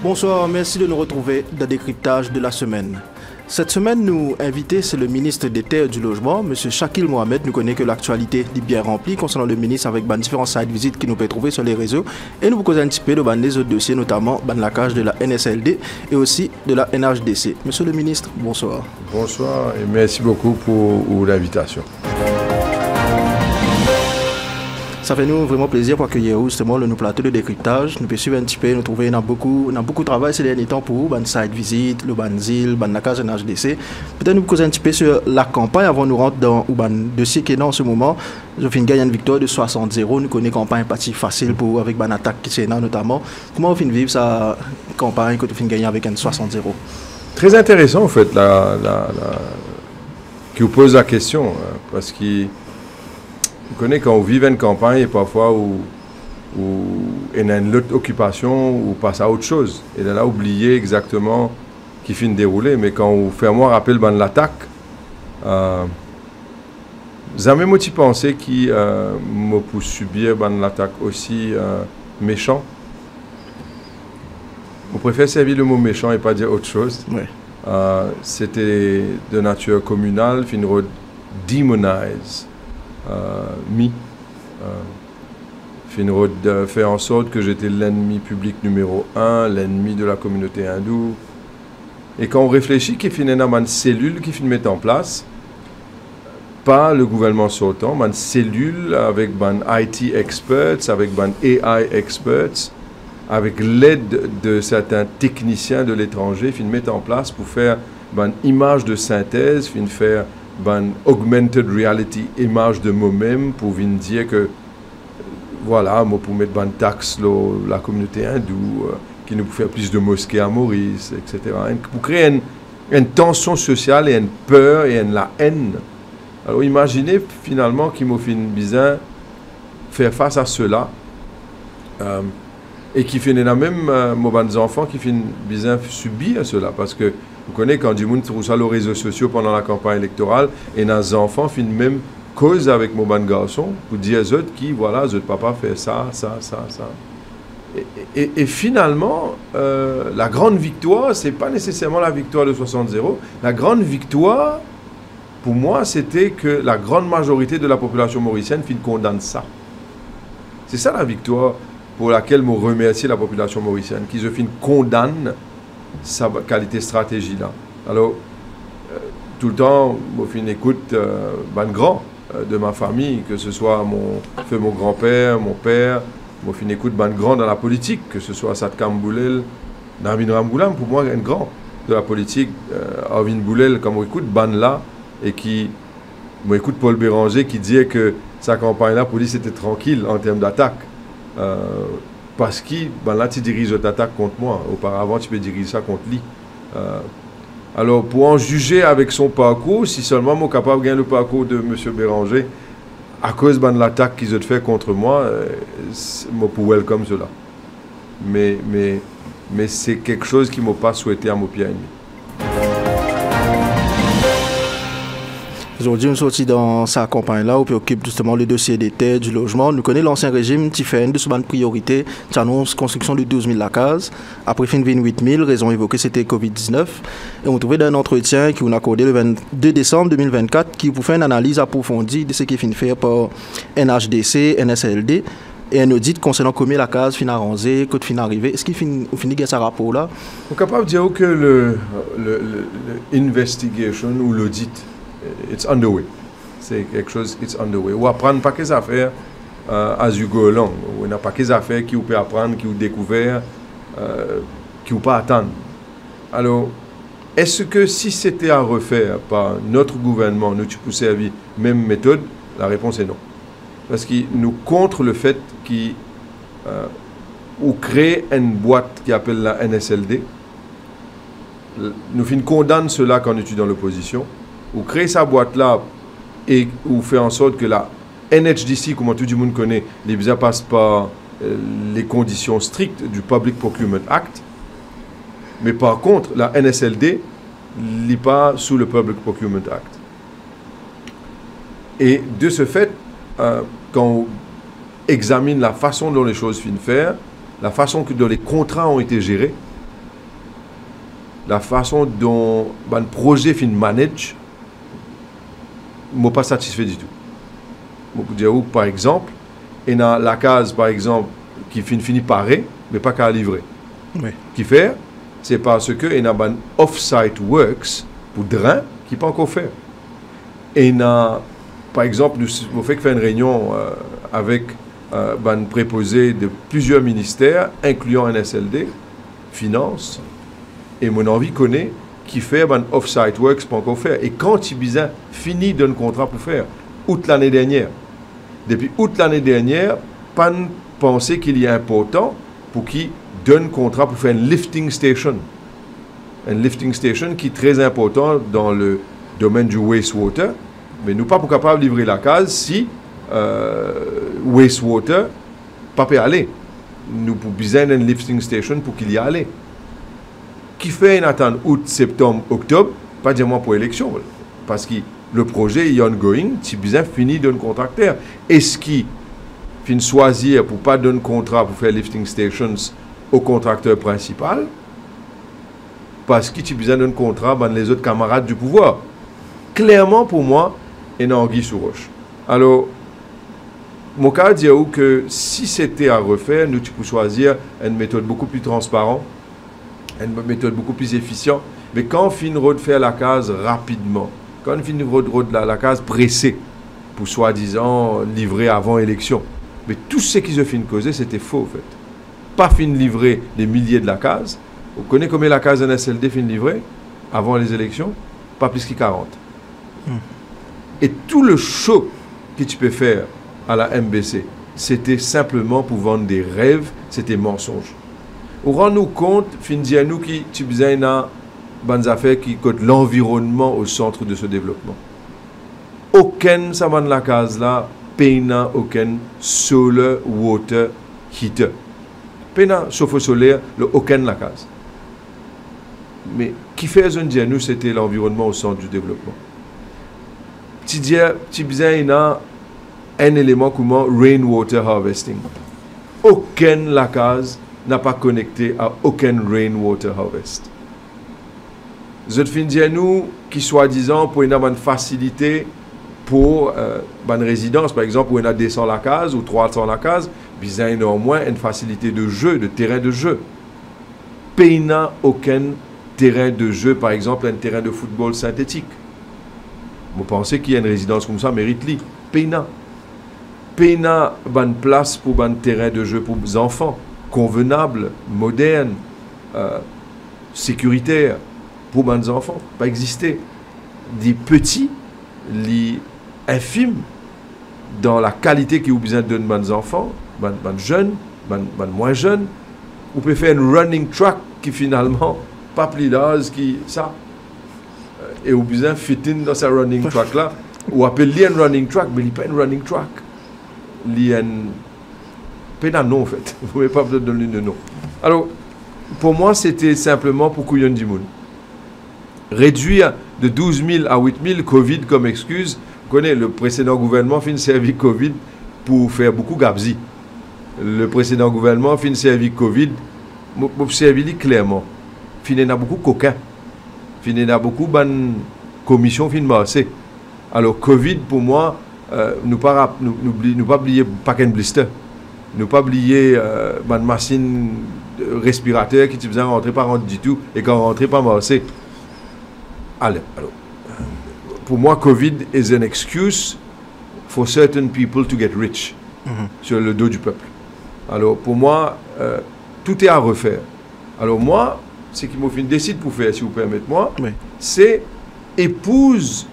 Bonsoir, merci de nous retrouver dans Décryptage de la semaine. Cette semaine, nous invité, c'est le ministre des Terres et du Logement, M. Shakil Mohamed. Nous connaissons que l'actualité est bien remplie concernant le ministre avec différents sites visites qui nous peut trouver sur les réseaux. Et nous vous causons un petit peu de les autres dossiers, notamment la cage de la NSLD et aussi de la NHDC. Monsieur le ministre, bonsoir. Bonsoir et merci beaucoup pour l'invitation. Ça fait nous vraiment plaisir pour accueillir justement le plateau de décryptage. Nous pouvons suivre un petit peu, nous trouver beaucoup de travail ces derniers temps pour vous, le site visite, le banzil, la case NHDC. Peut-être nous causer un petit peu sur la campagne avant de nous rentrer dans le dossier qui est dans en ce moment. Je finis gagner une victoire de 60-0. Nous connaissons une campagne pas si facile pour avec une attaque qui est notamment. Comment vous finissez vivre sa campagne que vous finissez gagner avec un 60-0? Très intéressant en fait, qui vous pose la question parce que vous connaissez quand on vit une campagne et parfois où il y a une autre occupation ou passe à autre chose. Et là, oublier exactement qui finit de dérouler. Mais quand on fait moi rappel de l'attaque, jamais moi pensé qu'il me pour subir l'attaque aussi méchant. On préfère servir le mot méchant et pas dire autre chose. Ouais. C'était de nature communale, fin demonize. Finrod fait en sorte que j'étais l'ennemi public numéro 1, l'ennemi de la communauté hindoue. Et quand on réfléchit qu'il y a une cellule qui finit mettre en place, pas le gouvernement sortant, mais une cellule avec des IT experts, avec des AI experts, avec l'aide de certains techniciens de l'étranger, finit mettre en place pour faire une image de synthèse, finit faire augmented reality image de moi-même pour venir dire que voilà, moi pour mettre une taxe la communauté hindoue qui nous faire plus de mosquées à Maurice, etc. Pour créer une tension sociale et une peur et la haine. Alors imaginez finalement qu'il m'a fait bizarre faire face à cela et qui fait même mes enfants qui fait bizarre subir cela parce que vous connaissez quand du monde trouve ça les réseaux sociaux pendant la campagne électorale et nos enfants font même cause avec mon bon garçon pour dire aux autres qui voilà, votre papa fait ça. Et finalement, la grande victoire, c'est pas nécessairement la victoire de 60-0. La grande victoire, pour moi, c'était que la grande majorité de la population mauricienne condamne ça. C'est ça la victoire pour laquelle je remercie la population mauricienne, qui se condamne sa qualité stratégie là. Alors, tout le temps, je écoute ben grand de ma famille, que ce soit mon grand-père, mon père, je écoute ben grand dans la politique, que ce soit Satkam Boulel, Narvin Ramgoulam, pour moi, un grand de la politique, Arvin Boulel, comme on écoute ben là, et qui, moi écoute Paul Béranger qui disait que sa campagne là, pour lui, c'était tranquille en termes d'attaque. Parce que ben là, tu diriges cette attaque contre moi. Auparavant, tu peux diriger ça contre lui. Alors, pour en juger avec son parcours, si seulement je suis capable de gagner le parcours de M. Béranger, à cause de l'attaque qu'ils ont fait contre moi, je peux welcome cela. Mais c'est quelque chose qui ne m'a pas souhaité à mon pied ennemi. Aujourd'hui, nous sommes dans sa campagne-là, où on occupe justement le dossier des terres, du logement. Nous connaissons l'ancien régime qui fait une de ses priorités, qui annonce construction de 12 000 la case. Après, fin de 8 000, raison évoquée, c'était Covid-19. Et on trouvait dans un entretien qui nous a accordé le 22 décembre 2024, qui vous fait une analyse approfondie de ce qui est fait faire par NHDC, NSLD, et un audit concernant combien la case finit arrangée, quand finit arrivée. Est-ce qu'il finit avec ce rapport-là? On est capable de dire que l'investigation ou l'audit, it's underway. C'est quelque chose, it's underway. Ou apprendre pas qu'est-ce affaires as you go along. Ou n'a pas qu'est-ce affaires qui vous peut apprendre, qui vous découvert, qui vous pas attendre. Alors, est-ce que si c'était à refaire par notre gouvernement, nous tu peux servir même méthode? La réponse est non. Parce que nous contre le fait qu'on crée une boîte qui appelle la NSLD. Nous condamnons cela quand nous sommes dans l'opposition. Ou créer sa boîte-là et ou faire en sorte que la NHDC, comme tout le monde connaît, les visas passent par les conditions strictes du Public Procurement Act. Mais par contre, la NSLD n'est pas sous le Public Procurement Act. Et de ce fait, quand on examine la façon dont les choses finissent faire, la façon dont les contrats ont été gérés, la façon dont le projet finit manage, je ne suis pas satisfait du tout. Je peux dire où, par exemple, il y a la case, par exemple, qui finit parée, mais pas qu'à livrer. Oui. Qui fait, c'est parce qu'il y a un off-site works pour drain qui n'est pas encore fait. Et il y a, par exemple, nous fait faire une réunion avec un préposé de plusieurs ministères, incluant NSLD, Finance, et mon envie connaît qui fait un off-site works pas encore faire. Et quand Tibizan finit d'un contrat pour faire, août l'année dernière, depuis août l'année dernière, pas penser qu'il y a important pour qu'il donne contrat pour faire une lifting station. Une lifting station qui est très important dans le domaine du wastewater, mais nous pas pour capable de livrer la case si wastewater pas peut aller. Nous pour besoin d'une lifting station pour qu'il y aille. Qui fait une attente août, septembre, octobre, pas dire moi pour élection, parce que le projet est ongoing, si besoin fini d'un contracteur. Est-ce qu'il fin choisir pour pas donner contrat pour faire lifting stations au contracteur principal, parce qu'il a besoin d'un contrat dans les autres camarades du pouvoir? Clairement, pour moi, il y a anguille sous roche. Alors, mon cas dit que si c'était à refaire, nous pouvons choisir une méthode beaucoup plus transparente, une méthode beaucoup plus efficiente. Mais quand on finit de faire la case rapidement, quand on finit de la case pressée, pour soi-disant livrer avant élection, mais tout ce qu'ils ont fini de causer, c'était faux, en fait. Pas fini de livrer des milliers de la case. Vous connaissez combien la case NSLD finit de livrer avant les élections? Pas plus que 40. Et tout le show que tu peux faire à la MBC, c'était simplement pour vendre des rêves, c'était mensonge. On rend nous compte, nous qui tu besoin de bonnes affaires qui coûtent l'environnement au centre de ce développement. Aucun ça de la case là, peina aucun solar water heater. Peina chauffe-eau solaire, le aucun la case. Mais qui fait un dire nous c'était l'environnement au centre du développement. Tu besoin un élément comme rainwater harvesting. Aucun la case n'a pas connecté à aucun rainwater harvest. Je fin dire nous qui soi-disant pour une facilité pour une résidence, par exemple, où on a 200 la case ou 300 la case, besoin néanmoins une facilité de jeu, de terrain de jeu. Pays n'a aucun terrain de jeu, par exemple, un terrain de football synthétique. Vous pensez qu'il y a une résidence comme ça, mérite-li. Pays n'a une place pour un terrain de jeu pour les enfants, convenable, moderne, sécuritaire pour les enfants, pas exister. Des petits, les infimes, dans la qualité qu'ils ont besoin de donner aux enfants, les jeunes, les moins jeunes. Vous pouvez faire un running track qui finalement, pas plus large qui ça. Et vous besoin de fitter dans ce running track là, ou appeler un running track, mais il n'est pas un running track. Il y a un nom en fait. Vous ne pouvez pas donner de nom. Alors, pour moi, c'était simplement pour couillon du monde. Réduire de 12 000 à 8 000 Covid comme excuse. Vous connaissez, le précédent gouvernement fin servi Covid pour faire beaucoup gabzi. Le précédent gouvernement fin servi Covid pour servir clairement. Fin y a beaucoup coquins. Fin y a beaucoup de commissions fin marché. Alors, Covid, pour moi, nous pas oublier paquet de blister. Nous pas oublier une machine respirateur qui te faisait rentrer pas rentrer du tout et quand rentrer pas marcher. Alors, pour moi, Covid is an excuse for certain people to get rich sur le dos du peuple. Alors, pour moi, tout est à refaire. Alors, moi, ce qui m'a fait décide pour faire, si vous permettez moi, oui, c'est épouse.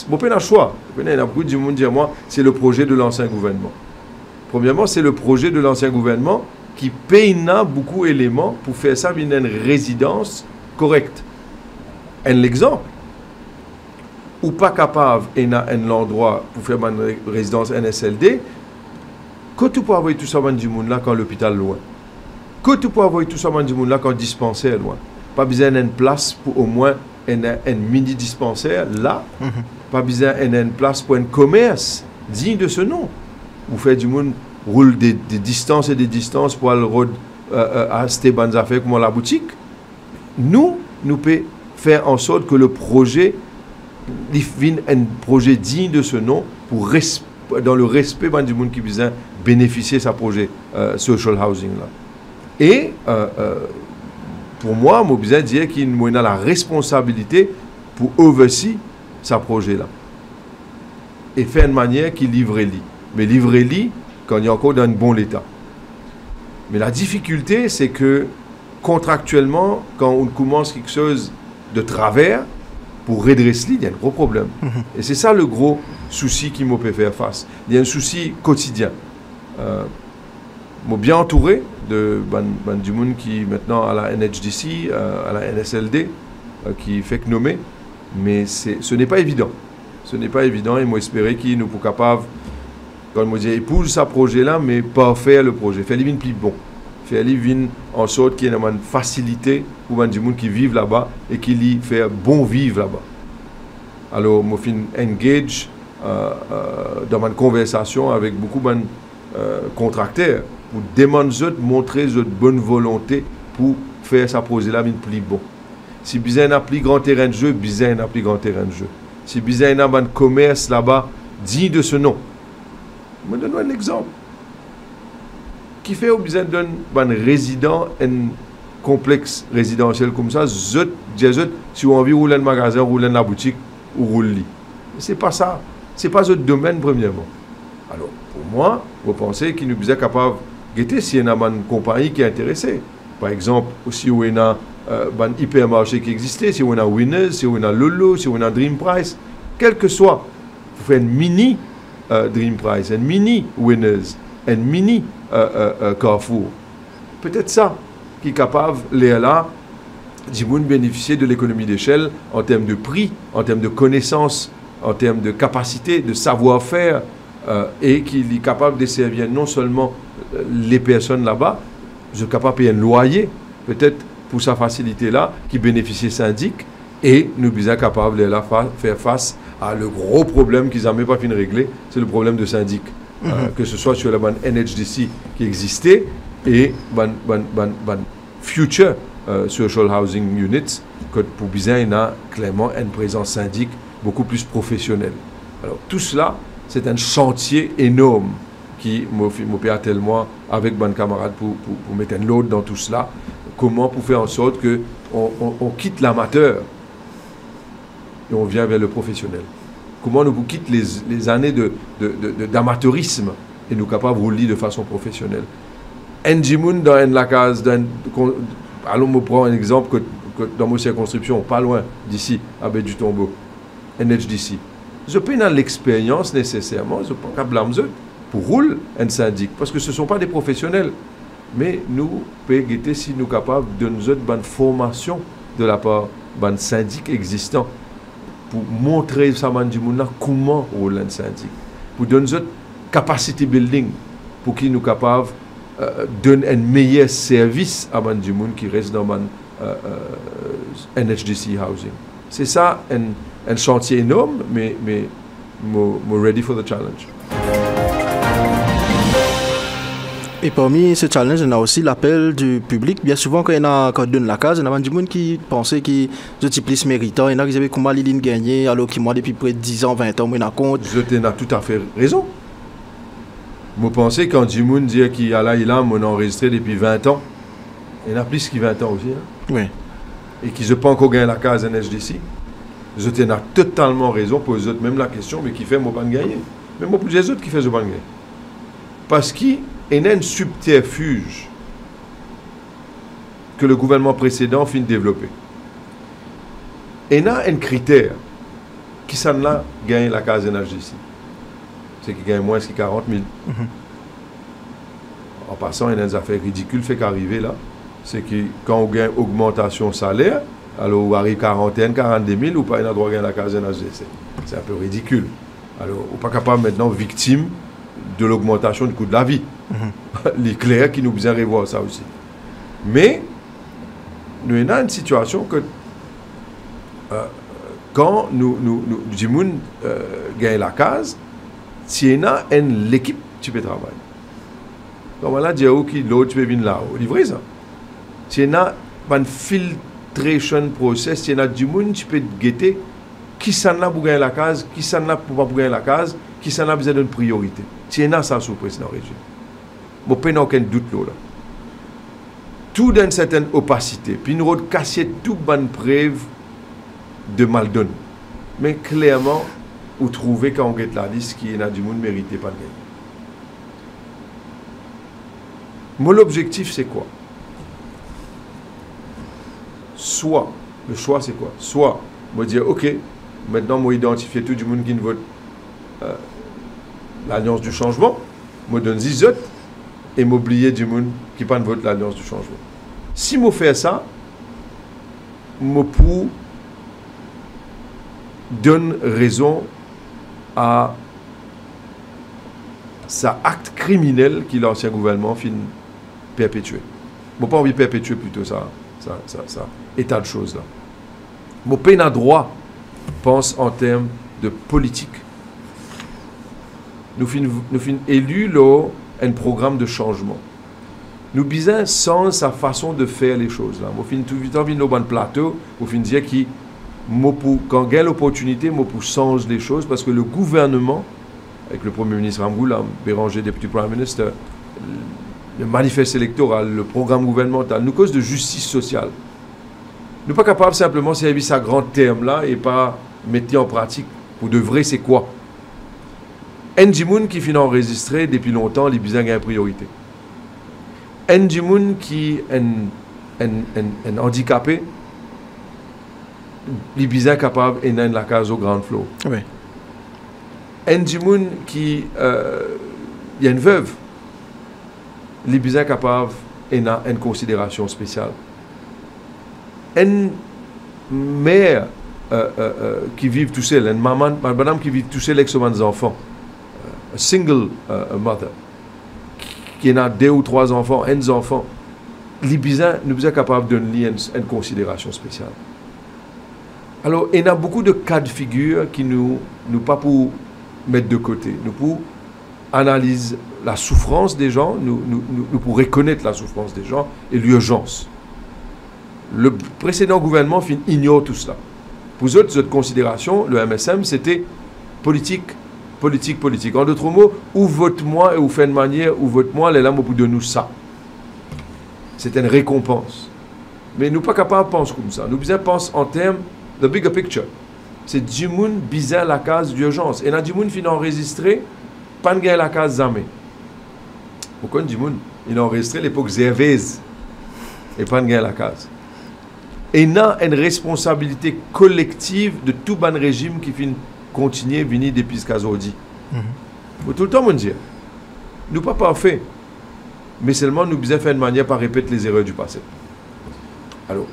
Bon, pas un choix. Il y a beaucoup de monde qui disent moi, c'est le projet de l'ancien gouvernement. Premièrement, c'est le projet de l'ancien gouvernement qui paye beaucoup d'éléments pour faire ça une résidence correcte. Un exemple. ou pas capable un endroit pour faire une résidence NSLD, que tu peux avoir tout ça du monde là quand l'hôpital loin. Que tu peux avoir tout ça du monde là quand le dispensaire loin. Pas besoin d'une place pour au moins un mini dispensaire là. Pas besoin d'une place pour un commerce digne de ce nom. Vous faites du monde roule des distances et des distances pour aller acheter des bonnes affaires comme la boutique. Nous pouvons faire en sorte que le projet devienne un projet digne de ce nom pour dans le respect du monde qui besoin bénéficier de ce projet social housing là. Et pour moi, je besoin dire qu'il a la responsabilité pour oversee ce projet là et faire une manière qui livre-li. Mais livre-li quand il y a encore dans un bon état. Mais la difficulté, c'est que contractuellement, quand on commence quelque chose de travers, pour redresser, il y a un gros problème. Et c'est ça le gros souci qui m'a fait faire face. Il y a un souci quotidien. Je suis bien entouré de du monde qui maintenant à la NHDC, à la NSLD, qui fait que nommer. Mais ce n'est pas évident. Ce n'est pas évident et moi espérer qu'ils nous soient capables, quand je dis épouse ce projet-là, mais pas faire le projet. Faire les plus bon. Faire les en sorte qu'il y ait une facilité pour les gens qui vivent là-bas et qui les fait bon vivre là-bas. Alors, je suis engage dans une conversation avec beaucoup de contracteurs pour demander de montrer de bonne volonté pour faire ce projet-là plus bon. Si besoin d'un plus grand terrain de jeu, besoin d'un plus grand terrain de jeu. Si besoin d'un commerce là-bas, digne de ce nom. Je donne un exemple. Qui fait au besoin d'un résident, un complexe résidentiel comme ça, si vous avez envie de rouler un magasin, rouler la boutique ou rouler. Ce n'est pas ça. Ce n'est pas notre domaine, premièrement. Alors, pour moi, vous pensez qu'il nous est capable de guetter s'il y a une compagnie qui est intéressée. Par exemple, si vous avez un hypermarché qui existait, si vous avez un Winners, si vous avez un Lolo, si vous avez un Dream Price, quel que soit, vous faites une mini Dream Price, une mini Winners, une mini Carrefour. Peut-être ça qui est capable, là, de bénéficier de l'économie d'échelle en termes de prix, en termes de connaissances, en termes de capacité, de savoir-faire, et qui est capable de servir non seulement les personnes là-bas, je suis capable de payer un loyer, peut-être pour sa facilité-là, qui bénéficie syndic, et nous sommes capables de faire face à le gros problème qu'ils n'ont même pas fini de régler, c'est le problème de syndic. Que ce soit sur la bande NHDC qui existait et future social housing units, que pour bien il y a clairement une présence syndic beaucoup plus professionnelle. Alors tout cela, c'est un chantier énorme qui m'a fait tellement avec mes camarades pour mettre un load dans tout cela. Comment pour faire en sorte qu'on quitte l'amateur et on vient vers le professionnel. Comment nous quitte les années d'amateurisme et nous capables de rouler de façon professionnelle. Ndjimoun dans la case, allons me prendre un exemple que dans ma circonscription, pas loin d'ici, à Baie du Tombeau, NHDC. Je peux dans l'expérience nécessairement, je ne peux pas blâmer pour rouler un syndic, parce que ce ne sont pas des professionnels. Mais nous pouvons guetter si nous sommes capables de nous donner une formation de la part d'un syndic existant pour montrer ça comment rouler un syndic, pour donner une capacity building, pour qu'ils nous capables de donner un meilleur service à des gens qui restent dans NHDC Housing. C'est ça un chantier énorme, mais ready for the challenge. Et parmi ce challenge, on a aussi l'appel du public. Bien souvent, quand on donne la case, il y a des gens qui pensaient que je suis plus méritant. Il y en a qui disaient comment Liline gagné, alors que moi, depuis près de 10 ans, 20 ans, je compte. Je t'ai tout à fait raison. Je pensais quand Jimoun dit qu'il y a là, il a enregistré depuis 20 ans. Il y en a plus que 20 ans aussi. Hein? Oui. Et qui ne pas encore gagné la case NHDC. Je t'ai totalement raison pour les autres, même la question, mais qui fait moi pas gagner. Mais moi, pour les autres qui fait je pas gagner. Parce qu'il y a un subterfuge que le gouvernement précédent finit de développer. Il y a un critère qui s'en a gagné la case NHDC. C'est qu'il gagne moins que 40 000. En passant, il y a des affaires ridicules fait qu'arriver là. C'est que quand on gagne augmentation salaire, alors on arrive 40 000, 42 000, ou pas, il a droit à gagner la case NHDC. C'est un peu ridicule. Alors, on n'est pas capable maintenant victime de l'augmentation du coût de la vie. Les clairs qui nous besoin revoir ça aussi. Mais, nous avons une situation que quand nous gagnons la case, si on a l'équipe, tu peux travailler. Donc voilà, dire qui l'autre, tu peux venir là-haut. C'est vrai ça. Si on a un filtration process, si on a du monde, tu peux guetter qui s'en a pour gagner la case, qui s'en a pour pas gagner la case, qui s'en a besoin d'une priorité. Si on a ça sous le président régime. Je n'ai aucun doute là. Tout dans une certaine opacité. Puis nous avons cassé toute bonne preuve de mal donne. Mais clairement, vous trouvez quand on guette la liste qui est là du monde mérité pas de gagner. Mon objectif c'est quoi? Soit, le choix c'est quoi? Soit, me dire ok, maintenant moi identifier tout du monde qui ne vote l'Alliance du changement, me donne 10 autres et m'oublier du monde qui ne vote l'Alliance du changement. Si je fais ça, je peux donner raison à ce acte criminel que l'ancien gouvernement finit perpétuer. Je n'ai pas envie de perpétuer plutôt ça état de choses là. Mon pays n'a droit pense en termes de politique. Nous finissons élus là un programme de changement. Nous bisons sans sa façon de faire les choses là. Nous finissons tout le temps sur bon plateau. Nous finissons dire que quand il y a l'opportunité, nous pour changer les choses parce que le gouvernement, avec le Premier ministre Ramgoula, Béranger, député Prime Minister, le manifeste électoral, le programme gouvernemental, nous cause de justice sociale. Nous ne sommes pas capables simplement de servir ce grand terme-là et pas mettre en pratique. Pour de vrai, c'est quoi? Ndjimoun qui finit enregistré depuis longtemps, les bisins ont une priorité. Ndjimoun qui est handicapé, les bisins capables de faire la case au grand flot. Oui. Ndjimoun qui y a une veuve, les bisins capables de faire une considération spéciale. Une mère qui vit tout seul, une madame qui vit tout seul avec ses enfants, un single mother, qui a 2 ou 3 enfants, un enfant, les bisins, nous sommes capables de donner une considération spéciale. Alors, il y a beaucoup de cas de figure qui nous pas pour mettre de côté. Nous pour analyser la souffrance des gens, nous pour reconnaître la souffrance des gens et l'urgence. Le précédent gouvernement ignore tout cela. Pour eux, cette considération, le MSM, c'était politique. En d'autres mots, ou vote-moi et ou faites une manière, ou vote-moi, les lames au bout de nous ça. C'est une récompense. Mais nous ne sommes pas capables de penser comme ça. Nous pensons en termes de bigger picture. C'est du monde bizarre la case d'urgence. Et là, du monde finit enregistré, pas de la case jamais. Pourquoi du monde? Il a enregistré l'époque Zervez et pas de la case. Et il y a une responsabilité collective de tout bon régime qui finit continuer à venir depuis ce qu'on dit. Tout le temps, on dit, nous ne sommes pas parfaits, mais seulement nous devons faire une manière par répéter les erreurs du passé. Alors,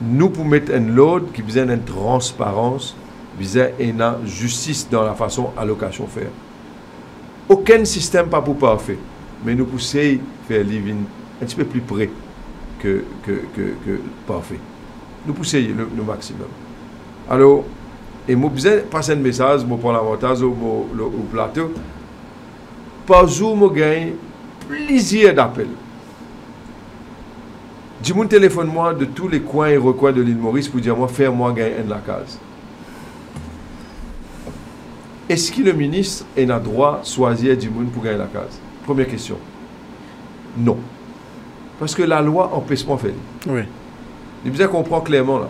nous pour mettre un load qui besoin d'une transparence, besoin d'une justice dans la façon allocation faire. Aucun système pas pour parfait, mais nous pousser faire living un petit peu plus près que parfait. Nous pousser le maximum. Alors, et moi besoin passer un message, moi prendre l'avantage au plateau. Par jour, moi gagne plaisir d'appel. Du monde téléphone-moi de tous les coins et recoins de l'île Maurice pour dire moi faire-moi gagner un de la case. Est-ce que le ministre a droit de choisir du monde pour gagner la case? Première question. Non. Parce que la loi empêche moi de faire. Oui. Il faut comprendre clairement là.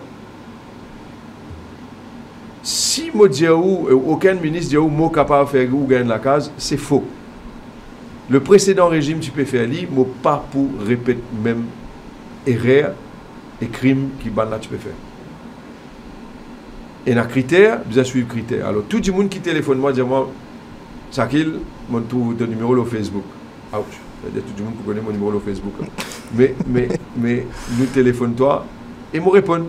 Si moi dis aucun ministre dit moi capable de faire ou gagner la case, c'est faux. Le précédent régime tu peux faire lui, moi pas pour répéter même erreur et crime qui ban là tu peux faire. Et dans critères, vous suivre critères. Alors tout le monde qui téléphone moi dit moi Sakil, moi trouve ton numéro sur Facebook. Ouch. C'est-à-dire tout le monde connaît mon numéro sur Facebook. Mais nous téléphone toi et me répondre.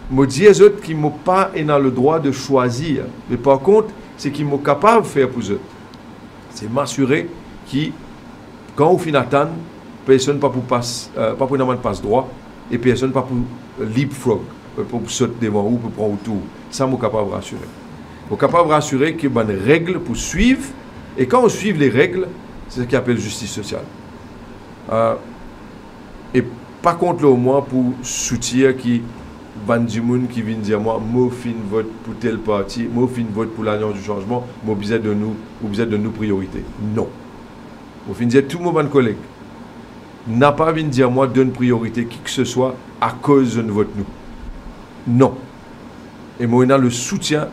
Je dis aux autres qu'ils n'ont pas le droit de choisir. Mais par contre, c'est qu'ils sont capables de faire pour eux. C'est m'assurer que quand on finit attendre, personne pas pour passe, pas pour une passe droit et personne pas pour leapfrog, pour sauter devant ou pour prendre autour. Ça, je suis capable de rassurer. Je suis capable de rassurer qu'il y a des règles pour suivre. Et quand on suit les règles, c'est ce qu'on appelle justice sociale. Et par contre, là, au moins, pour soutenir qui du monde qui vient dire moi, moi fin vote pour tel parti, moi fin vote pour l'Alliance du changement, moi besoin de nous priorité. Non. Moi fin dire tout mon collègue n'a pas venu dire moi donne priorité qui que ce soit à cause de vote nous. Non. Et moi on a le soutien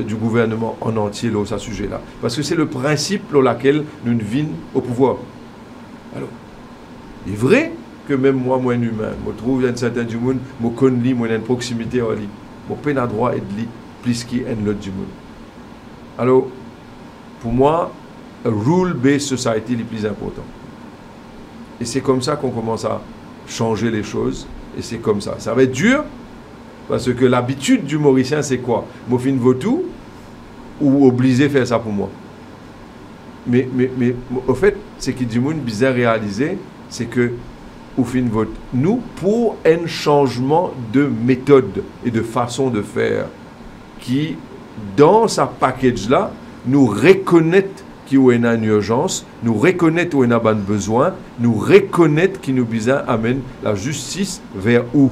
du gouvernement en entier là, à ce sujet-là. Parce que c'est le principe pour lequel nous vîmes au pouvoir. Alors, il est vrai que même moi, un humain, je trouve un certain du monde, je connais, moi, une proximité à lui. Je peine à droit et de lui, plus qu'il y a l'autre du monde. Alors, pour moi, a rule-based society est le plus important. Et c'est comme ça qu'on commence à changer les choses. Et c'est comme ça. Ça va être dur, parce que l'habitude du Mauricien, c'est quoi? Moi, fin de tout, ou obligé de faire ça pour moi. Mais au fait, ce qui du monde bizarre réalisé, c'est que au fin de vote, nous, pour un changement de méthode et de façon de faire, qui, dans sa package-là, nous reconnaît qu'il y a une urgence, nous reconnaît qu'il y a un besoin, nous reconnaît qu'il nous bizarre amène la justice vers où?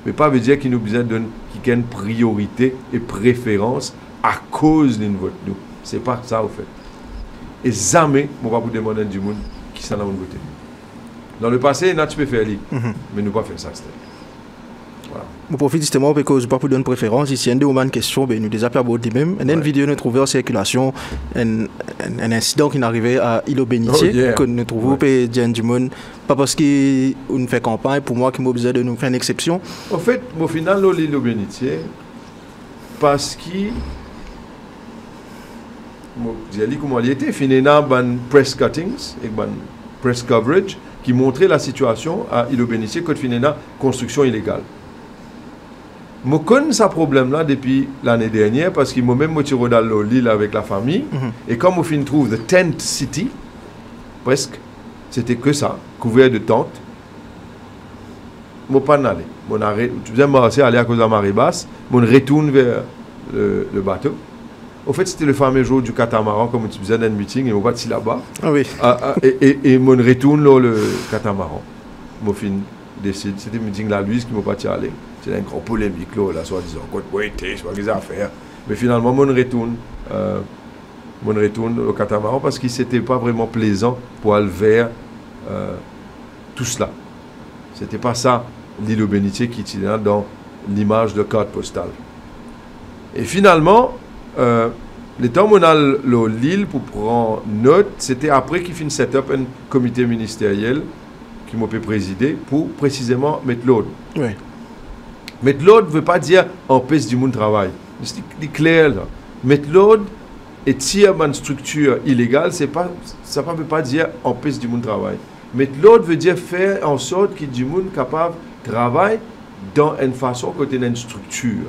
Mais pas veut dire qu'il nous bizarre donne qu'il y a une priorité et préférence à cause d'une vote nous. C'est pas ça au fait. Et jamais, on va vous demander du monde qui s'en a voté. Dans le passé, tu peux faire mais nous pas faire ça. Voilà. Je profite justement parce que je ne pas pour donner préférence. Ici, il y a une question, nous déjà parlé de même. Il y a une vidéo nous trouvée en circulation, un incident qui est arrivé à Îlot Bénitier, que nous trouvons et Diane Dumont, pas parce qu'on fait campagne, pour moi qui m'a besoin de nous faire une exception. En fait, au final, l'Îlot Bénitier, parce qu'il je dis comment il était, il y a des press cuttings et des press coverage qui montrait la situation à Îlot Bénitier quand il y a une construction illégale. Je connais ce problème-là depuis l'année dernière parce qu'il m'a même tiré dans l'île avec la famille. Et comme on trouve The Tent City, presque, c'était que ça, couvert de tentes. Je ne pas aller. Je vais aller à cause de la marée basse. Je retourne vers le bateau. Au fait, c'était le fameux jour du catamaran, comme tu disais dans un meeting, et je suis parti là-bas. Ah oui. Et je retourne là, le catamaran. Je décide, c'était un meeting la Louise qui m'a parti aller. C'était une grande polémique là, soi-disant. C'est pas des affaires. Mais finalement, je retourne au catamaran parce que c'était pas vraiment plaisant pour aller vers tout cela. C'était pas ça, l'Îlot Bénitier qui était dans l'image de carte postale. Et finalement, le temps où on a l'île pour prendre note, c'était après qu'il finit set-up un comité ministériel qui m'a présidé pour précisément mettre l'ordre. Oui. Mettre l'ordre ne veut pas dire empêcher du monde de travail. C'est clair là. Mettre l'ordre et tirer une structure illégale, ça ne veut pas dire empêcher du monde de travail. Mettre l'ordre veut dire faire en sorte qu'il y ait du monde capable de travailler dans une façon que tu as une structure.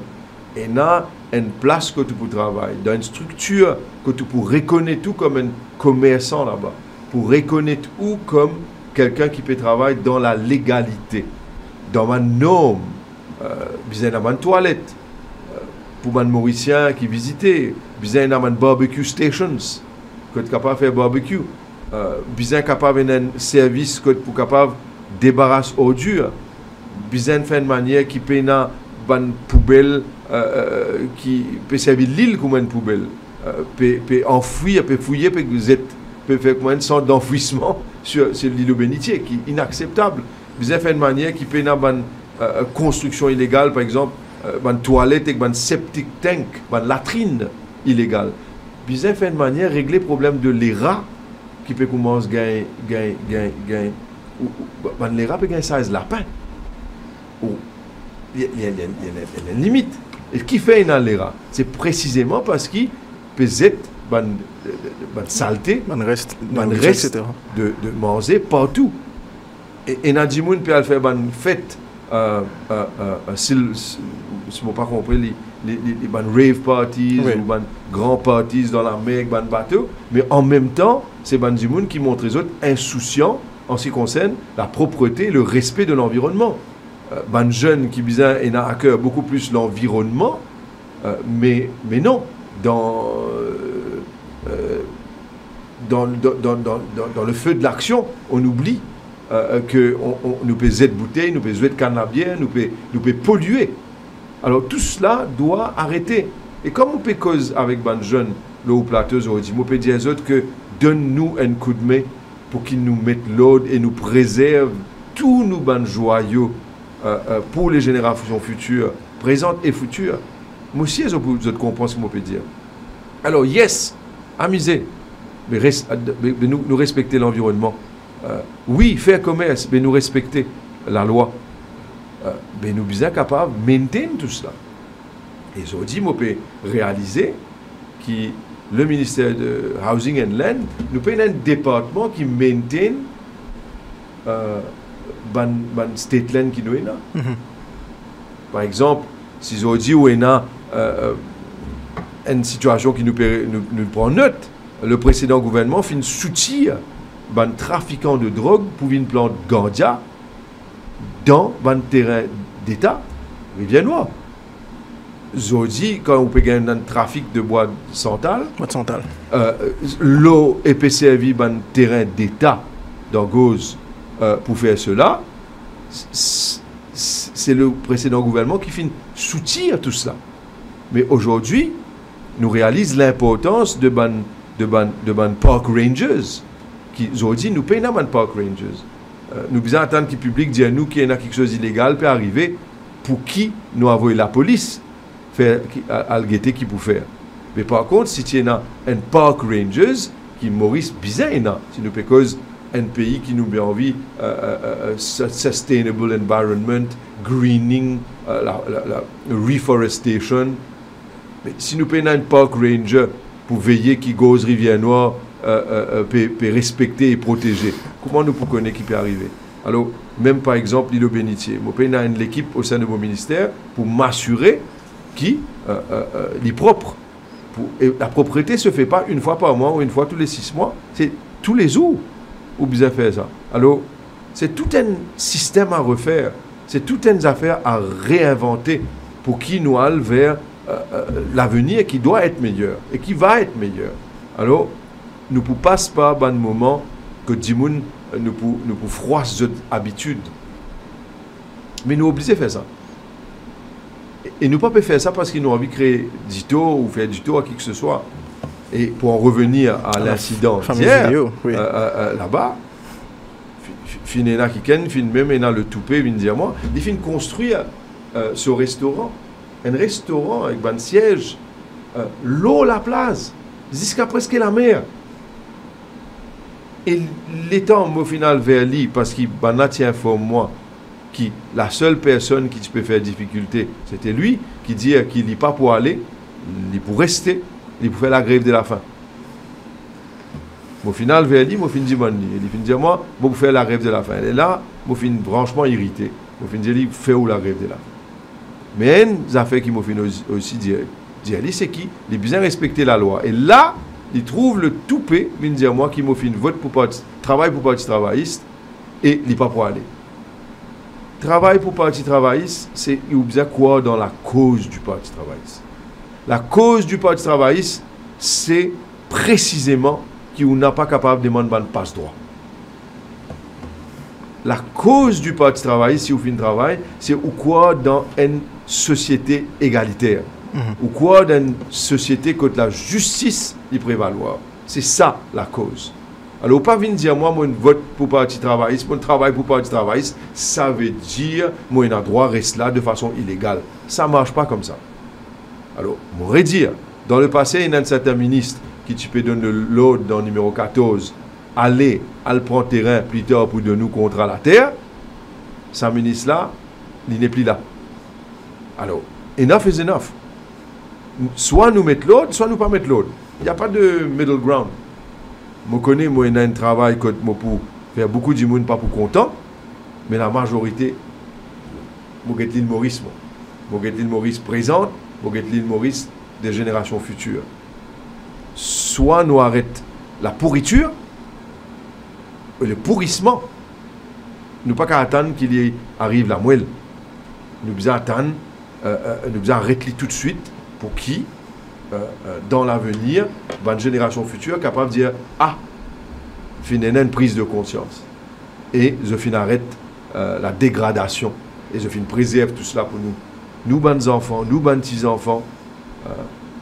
Et là, une place que tu peux travailler, dans une structure que tu peux reconnaître tout comme un commerçant là-bas, pour reconnaître ou comme quelqu'un qui peut travailler dans la légalité, dans ma norme, besoin dans une toilette, pour un Mauricien qui visitait, besoin dans une barbecue stations, que tu es capable de faire barbecue, besoin capable d'un service que tu es capable de débarrasser ordures, besoin de faire une manière qui peut dans une poubelle qui peut servir l'île comme une poubelle, peut enfouir, peut fouiller, peut faire comme une sorte d'enfouissement sur l'Îlot Bénitier, qui est inacceptable. Besoin de faire une manière qui peut dans une construction illégale, par exemple, une toilette avec un septic tank, une latrine illégale. Besoin de faire une manière de régler le problème de les rats qui peut commencer à gagner. Les rats peuvent gagner 16 lapins. Il y a une limite. Et ce qui fait les rats, c'est précisément parce qu'ils peuvent être une saleté, un reste de manger partout. Et Nadimoun peut faire une fête si je n'ai pas compris, les rave parties, Oui. ou les grands parties dans la mer, les bateaux, mais en même temps, c'est des gens qui montrent les autres insouciants en ce qui concerne la propreté, le respect de l'environnement. Les jeunes qui ont à cœur beaucoup plus l'environnement, mais non, dans le feu de l'action, on oublie que nous peut être bouteilles, nous peut être cannabière, nous peut polluer. Alors tout cela doit arrêter. Et comme on peut cause avec les jeunes, l'eau plateuse, on peut dire aux autres que donne-nous un coup de main pour qu'ils nous mettent l'ordre et nous préservent tous nos joyaux pour les générations futures, présentes et futures. Moi aussi, je comprends ce que je peux dire. Alors, yes, amusez, mais nous respecter l'environnement. Oui, faire commerce, mais nous respecter la loi. Mais nous sommes capables de maintenir tout cela. Et aujourd'hui, je peux réaliser que le ministère de Housing and Land, nous payons un département qui maintient le state land qui nous est là. Par exemple, si aujourd'hui, on a une situation qui nous prend note, le précédent gouvernement fait soutien ban trafiquants de drogue pour une plante ganja dans un terrain d'État, Rivière-Noire. Aujourd'hui, quand on peut gagner un trafic de bois de santal, l'eau est servie dans un terrain d'État dans Gauze pour faire cela, c'est le précédent gouvernement qui fait soutien tout cela. Mais aujourd'hui, nous réalisons l'importance de ban park rangers qui aujourd'hui nous payent dans park rangers. Nous devons attendre que le public dise à nous qu'il y a quelque chose d'illégal peut arriver pour qui nous avons la police faire à le guetter qui peut faire. Mais par contre, si tu as un park rangers qui Maurice bizarre, si nous cause un pays qui nous met envie sustainable environment, greening, la reforestation. Mais si nous payons un park ranger pour veiller qui Gauze Rivière-Noire peut respecter et protéger, comment nous pouvons connaître qui peut arriver? Alors, même par exemple, l'île Bénitier, je paye l'équipe au sein de mon ministère pour m'assurer qu'il est propre. Et la propreté ne se fait pas une fois par mois ou une fois tous les 6 mois, c'est tous les jours où vous avez fait ça. Alors, c'est tout un système à refaire, c'est toute une affaire à réinventer pour qui nous aille vers l'avenir qui doit être meilleur et qui va être meilleur. Alors, nous ne passons pas un moment que Dimoun nous pouvons froisser notre habitude. Mais nous sommes obligés de faire ça. Et nous ne pouvons pas faire ça parce qu'ils ont envie de créer du taux ou faire du taux à qui que ce soit. Et pour en revenir à l'incident d'hier, là-bas, Finena Kiken, même le Toupé, vient dire moi, il fin construire ce restaurant. Un restaurant avec un siège, l'eau, la place, jusqu'à presque la mer. Et l'état au final vers lui, parce qu'il informe moi que la seule personne qui peut faire difficulté, c'était lui, qui dit qu'il n'est pas pour aller, il est pour rester, il est pour faire la grève de la faim. Au final, vers lui, je fin dit il fin dire moi, je vais faire la grève de la faim. Et là, je fin franchement irrité. Je fin dire, fait où la grève de la faim. Mais une affaire qui m'a fait aussi dire, c'est qui? Il a bien respecté la loi. Et là, il trouve le toupé, il dit à moi, qui m'a fait une vote pour travail pour parti travailliste, et il n'est pas pour aller. Travail pour parti travailliste, c'est il bien quoi dans la cause du parti travailliste. La cause du parti travailliste, c'est précisément qu'il n'est pas capable de demander un passe-droit. La cause du parti travailliste, si vous faites un travail, c'est ou quoi dans une société égalitaire. Ou quoi dans une société que la justice y prévaloir. C'est ça la cause. Alors, pas venir dire moi, je vote pour parti travailliste, mon travail pour parti travailliste, ça veut dire moi, j'ai droit reste là de façon illégale. Ça ne marche pas comme ça. Alors, je voudrais dire, dans le passé, il y a un certain ministre qui tu peux donner l'ordre dans le numéro 14, aller prendre terrain plus tard pour de nous contre la terre. Ce ministre-là, il n'est plus là. Alors, enough is enough. Soit nous mettons l'ordre, soit nous pas mettre l'ordre. Il n'y a pas de middle ground. Je connais, moi, il y a un travail pour faire beaucoup de monde pas pour content, mais la majorité, l'île Maurice, l'île Maurice présente, l'île Maurice des générations futures. Soit nous arrêtons la pourriture, le pourrissement. Nous pas qu'à attendre qu'il y arrive la moelle. Nous devons attendre, nous devons arrêter tout de suite pour qui, dans l'avenir, une génération future capable de dire ah, finalement une prise de conscience. Et je arrête la dégradation. Et je préserve tout cela pour nous. Nous, bonnes enfants, nous, bonnes petits-enfants,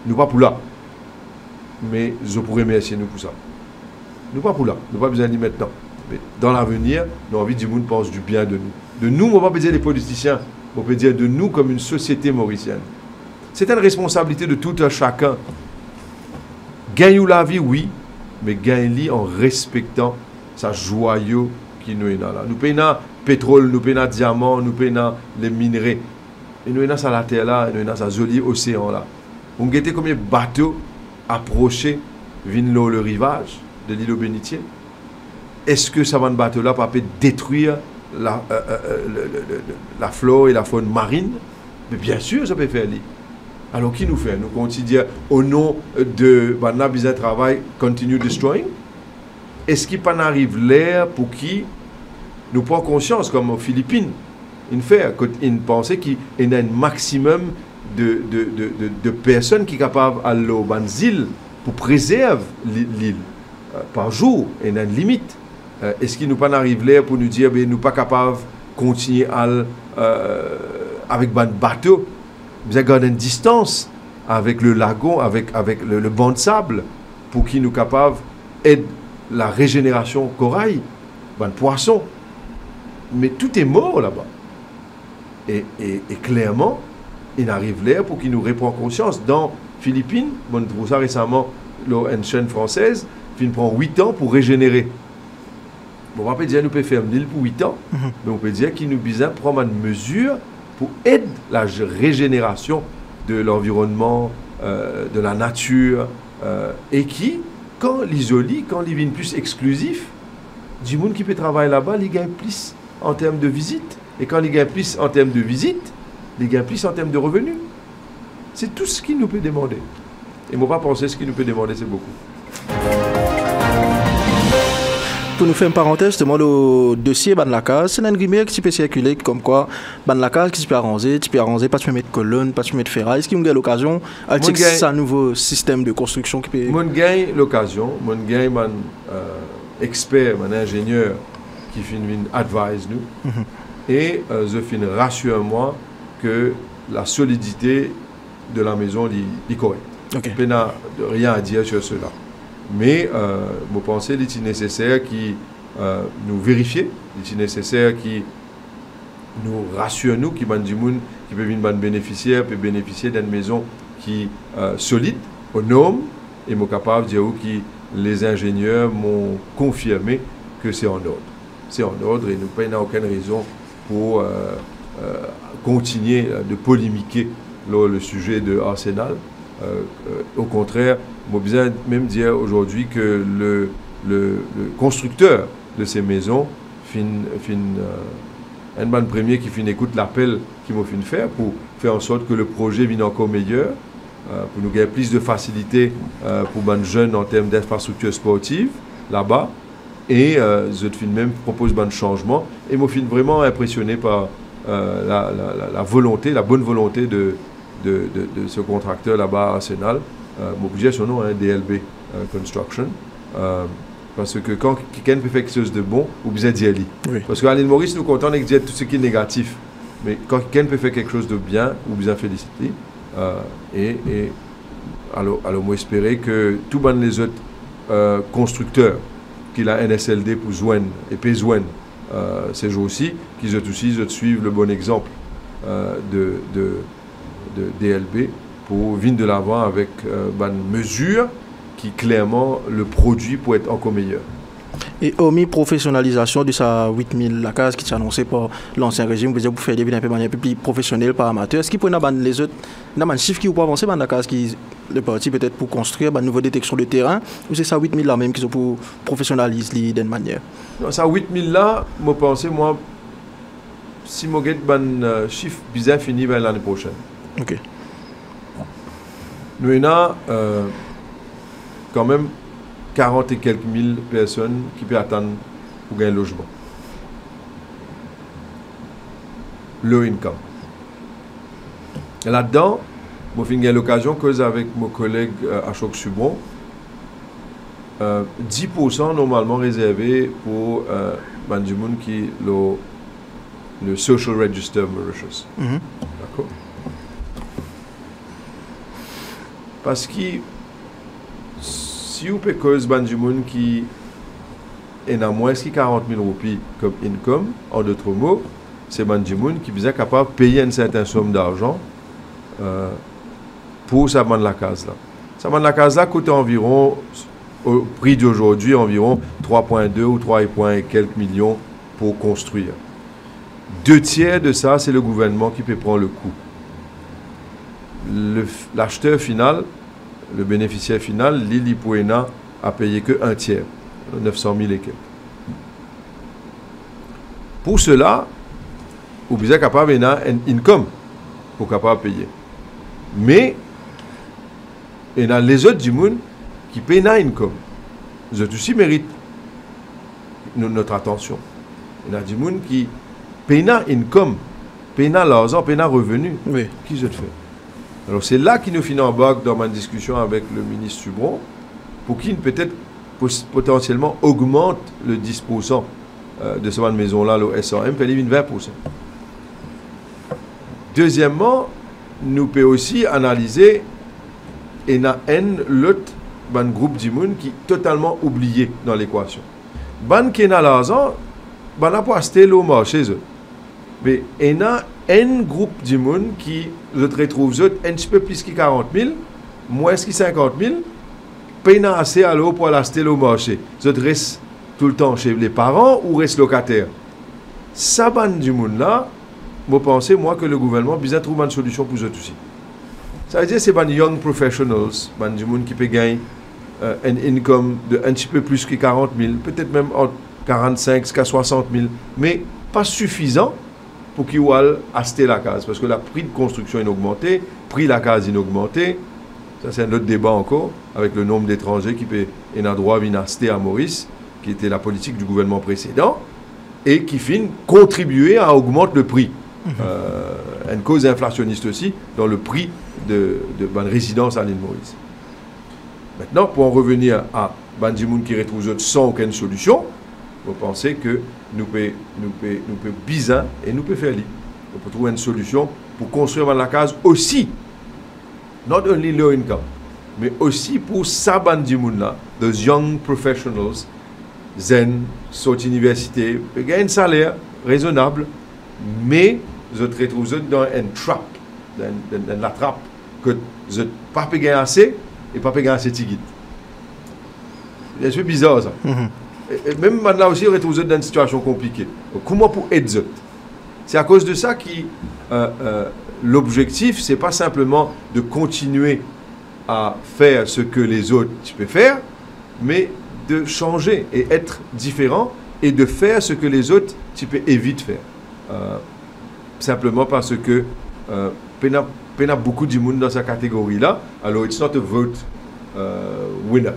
nous pas pour là. Mais je pourrais remercier nous pour ça. Nous pas pour là. Nous pas besoin de maintenant. Mais dans l'avenir, nous avons envie que le monde pense du bien de nous. De nous, on ne va pas dire des politiciens. On peut dire de nous comme une société mauricienne. C'est une responsabilité de tout un chacun. Gagne la vie, oui, mais gagne-la en respectant sa joyau qui nous est là. Nous payons le pétrole, nous payons le diamant, nous payons les minerais. Et nous avons la terre là, nous avons ce joli océan là. On a combien de bateaux approchés vers le rivage de l'île au Bénitier. Est-ce que ça va de bateau là peut détruire la flore et la faune marine? Mais bien sûr, ça peut faire l'île. Alors, qui nous fait? Nous continuons au nom de notre business travail, continue destroying? Est-ce qu'il pas arrive l'air pour qui nous prend conscience, comme aux Philippines, une pensée qu'il y a un maximum de personnes qui sont capables d'aller aux îles pour préserver l'île par jour, il y a une limite. Est-ce qu'il nous pas arrive l'air pour nous dire que nous ne sommes pas capables de continuer avec un bateau? Nous avons gardé une distance avec le lagon, avec le banc de sable, pour qu'il nous soit capable d'aider la régénération corail, un poisson. Mais tout est mort là-bas. Et clairement, il arrive l'air pour qu'il nous reprend conscience. Dans les Philippines, on trouve ça récemment, une chaîne française, qui prend 8 ans pour régénérer. Bon, on va pas dire que nous pouvons faire l'île pour 8 ans, mais on peut dire qu'il nous besoin de prendre une mesure pour aider la régénération de l'environnement, de la nature, et qui, quand l'isolie, quand il devient plus exclusif, du monde qui peut travailler là-bas, il gagne plus en termes de visite. Et quand il gagne plus en termes de visite, il gagne plus en termes de revenus. C'est tout ce qu'il nous peut demander. Et moi, pas penser ce qu'il nous peut demander, c'est beaucoup. Pour nous faire une parenthèse, justement, le dossier Ban la case, c'est une rumeur qui peut circuler comme quoi Ban la case qui se peut arranger, pas tu peux mettre colonne, pas tu peux mettre ferraille. Est-ce qu'il y a l'occasion avec un nouveau système de construction qui peut. Mon gagne l'occasion, mon gagne mon expert, mon ingénieur qui finit advise nous. Et je finis rassure-moi que la solidité de la maison est correcte. Okay. Je n'ai rien à dire sur cela. Mais je pense qu'il est nécessaire qui nous vérifier, il est nécessaire qui nous rassure nous, qui du monde qui peut venir bénéficiaire, peut bénéficier d'une maison qui est solide, aux normes, et je suis capable de dire que les ingénieurs m'ont confirmé que c'est en ordre. C'est en ordre et nous n'avons aucune raison pour continuer de polémiquer le sujet de Arsenal. Au contraire, je besoin même dire aujourd'hui que le constructeur de ces maisons un bon premier qui écoute l'appel qu'il m'a fait faire pour faire en sorte que le projet vienne encore meilleur, pour nous gagner plus de facilité pour les jeunes en termes d'infrastructures sportives là-bas. Et je même propose un changement et je suis vraiment impressionné par la volonté, la bonne volonté de ce contracteur là-bas à Arsenal. J'ai son nom, DLB Construction. Parce que quand quelqu'un peut faire quelque chose de bon, vous besoin d'y aller. Oui. Parce qu'à l'île Maurice, nous comptons avec tout ce qui est négatif. Mais quand quelqu'un peut faire quelque chose de bien, vous besoin féliciter. Alors, moi, espérer que tous les autres constructeurs qui a NSLD pour joindre et pour joindre ces jours-ci, qu'ils aussi suivent le bon exemple de DLB pour venir de l'avant avec une mesure qui clairement le produit pour être encore meilleur. Et hormis professionnalisation de sa 8000 la case qui est annoncée par l'ancien régime, vous dire pour faire des vidéos un peu plus professionnel par amateur, est-ce qu'il peut y avoir les autres chiffres qui vous avancer dans la case qui le parti peut-être pour construire une nouvelle détection de terrain ou c'est ça 8000 là même qui sont pour professionnaliser d'une manière? Non, ça 8000 là, je pense si je regarde un chiffre bizarre fini l'année prochaine. Ok. Nous avons quand même 40 et quelques mille personnes qui peuvent attendre pour gagner un logement. Low income. Et là-dedans, j'ai eu l'occasion de causer avec mon collègue Ashok Subron. 10% normalement réservé pour du monde qui le Social Register Mauritius. D'accord? Parce que si vous pouvez causer du monde qui est à moins de 40 000 roupies comme income, en d'autres mots, c'est du monde qui est capable de payer une certaine somme d'argent pour sa bande la case là. Sa bande la case là coûte environ, au prix d'aujourd'hui, environ 3,2 ou 3 et quelques millions pour construire. 2/3 de ça, c'est le gouvernement qui peut prendre le coût. L'acheteur final, le bénéficiaire final, Lili Pouena, a payé que 1/3, 900 000 et quelques. Pour cela, vous êtes capable d'avoir un income pour capable payer. Mais, il y a les autres du monde qui payent un income. Les autres aussi méritent notre attention. Il y a du monde qui payent un income, payent l'argent, payent un revenu. Oui. Qui se fait? Alors c'est là qu'il nous finit en bas dans ma discussion avec le ministre Subron, pour qu'il peut-être potentiellement augmente le 10% de cette maison-là, le SRM, fait 20%. Deuxièmement, nous pouvons aussi analyser et il y a l'autre groupe de monde qui est totalement oublié dans l'équation. Ban qui a l'argent, ban n'a pas acheté le marché. Mais il y a un groupe de monde qui se retrouve un petit peu plus que 40 000, moins que 50 000, paye assez à l'eau pour acheter le marché. Ils restent tout le temps chez les parents ou restent locataires. Ça ban du monde là, je pense moi que le gouvernement a besoin de trouver une solution pour eux aussi. Ça veut dire que c'est des young professionals, des gens qui peuvent gagner un income de un petit peu plus que 40 000, peut-être même entre 45 jusqu'à 60 000, mais pas suffisant pour qu'ils aillent acheter la case. Parce que le prix de construction est augmenté, le prix de la case est augmenté. Ça, c'est un autre débat encore, avec le nombre d'étrangers qui peuvent avoir droit à acheter à Maurice, qui était la politique du gouvernement précédent, et qui finit contribuer à augmenter le prix. Une cause inflationniste aussi dans le prix de résidence à l'île Maurice. Maintenant, pour en revenir à Bandimoun qui retrouve sans aucune solution, vous pensez que nous pouvons bizarre et nous pouvons faire lire. On peut trouver une solution pour construire la case aussi, not only low income, mais aussi pour ça Bandimoun là, those young professionals, zen, sortent université, gagnent un salaire raisonnable, mais vous êtes retrouvés dans une trap, dans la trappe, que vous n'êtes pas payé assez et pas payé assez tigit. C'est bizarre ça. Et même maintenant aussi, vous êtes retrouvés dans une situation compliquée. Donc, comment pour aider? C'est à cause de ça que l'objectif, ce n'est pas simplement de continuer à faire ce que les autres peuvent faire, mais de changer et être différent et de faire ce que les autres peuvent éviter de faire. Simplement parce que il y a beaucoup de monde dans cette catégorie-là, alors it's not a vote winner.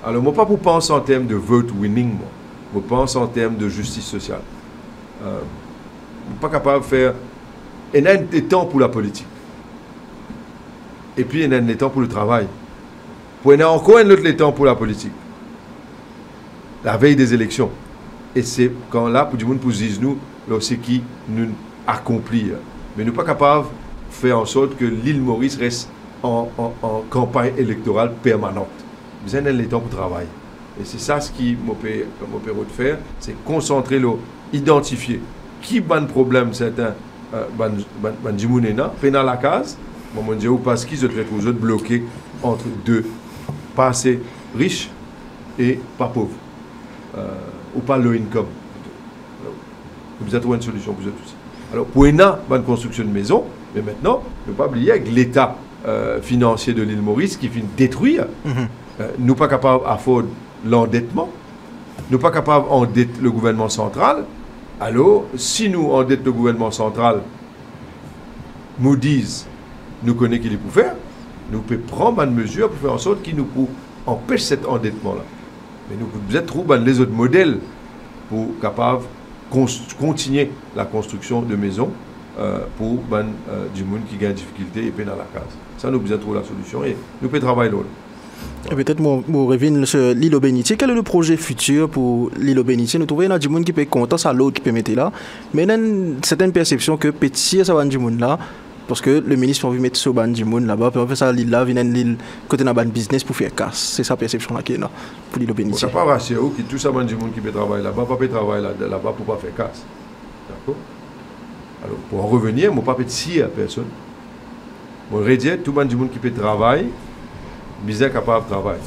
Alors moi, pas pour penser en termes de vote winning, moi. Je pense en termes de justice sociale. Je ne suis pas capable de faire... Il y a des temps pour la politique. Et puis il y a des temps pour le travail. Il y a encore un autre temps pour la politique. La veille des élections. Et c'est quand là, pour du monde, pour dire nous, c'est qui nous accomplit. Mais nous ne sommes pas capables de faire en sorte que l'île Maurice reste en campagne électorale permanente. Nous avons le temps pour travailler. Et c'est ça ce qui m'a permis de faire, c'est concentrer, identifier qui a un problème, certains, fait dans la case, parce qu'ils se retrouvent bloqués entre deux, pas assez riches et pas pauvres, ou pas low income. Vous avez trouvé une solution pour eux aussi. Alors, pour une bonne construction de maison, mais maintenant, ne pas oublier avec l'état financier de l'île Maurice qui finit détruire. Nous ne sommes pas capables d'afforder l'endettement. Nous ne sommes pas capables d'endetter le gouvernement central. Alors, si nous endettons le gouvernement central, Moody's nous connaît qu'il est pour faire, nous pouvons prendre une mesure pour faire en sorte qu'il nous empêche cet endettement-là. Mais nous pouvons trouver les autres modèles pour capable continuer la construction de maisons pour du monde qui gagne difficulté et peine dans la case. Ça, nous besoin trouver la solution et nous pouvons travailler là. Et peut-être, mon revient sur l'île au Bénitier. Quel est le projet futur pour l'île au Bénitier? Nous trouvons du monde qui peut être content, ça l'autre qui peut mettre là. Mais il y a une certaine perception que petit, ça va du monde là. Parce que le ministre a envie de mettre ce ban du monde là-bas. Puis on fait ça, l'île là, vient l'île côté d'un business pour faire casse. C'est sa perception là qui est là pour l'île au Bénitier. On ne peut pas rassurer qui tout ça du monde qui peut travailler là-bas, pas peut travailler là-bas pour pas faire casse. D'accord? Alors, pour en revenir, je ne peux pas dire à personne. Je vais dire tout le monde qui peut travailler, bizarre capable de travailler.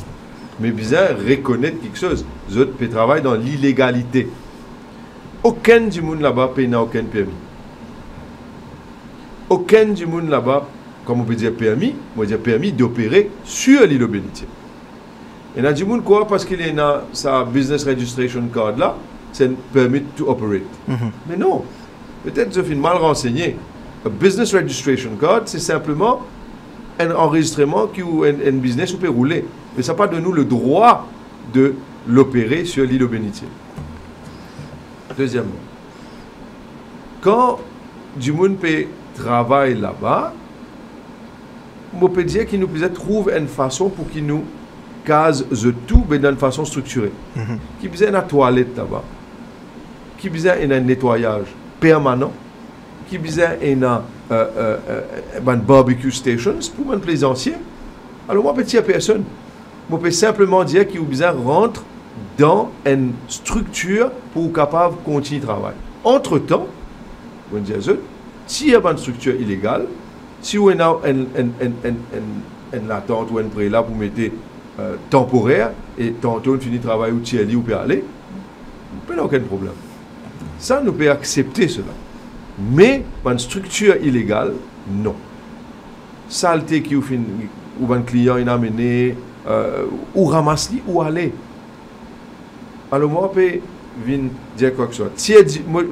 Mais bizarre reconnaître quelque chose. Les autres peuvent travailler dans l'illégalité. Aucun du monde là-bas n'a aucun permis. Aucun du monde là-bas, comme on peut dire permis, on va dire permis d'opérer sur l'île au Bénitier. Et il y a du monde quoi parce qu'il est dans sa business registration card là, c'est un permit to operate. Mais non, peut-être je suis mal renseigné. Un business registration card, c'est simplement un enregistrement qui ou un business où peut rouler. Mais ça n'a pas de nous le droit de l'opérer sur l'île au Bénitier. Deuxièmement, quand du monde peut travailler là-bas, on peut dire qu'il nous peut trouver une façon pour qu'il nous case tout, mais d'une façon structurée. Qui besoin une toilette là-bas, qui besoin un nettoyage permanent, qui besoin un barbecue stations pour un plaisancier. Alors moi, petit à personne, je peux simplement dire qu'il a besoin de rentrer dans une structure pour capable continuer le travail. Entre-temps, on dit s'il y a une structure illégale, si on a une attente ou un prélat pour mettre temporaire et tantôt on finit le travail ou tiers ou peut aller, on n'a aucun problème. Ça, nous pouvons accepter cela. Mais une structure illégale, non. Saleté qui ou un client il a amené ou ramasse ou aller. Alors moi, je peux venir dire quoi que ce soit. Si je dis pour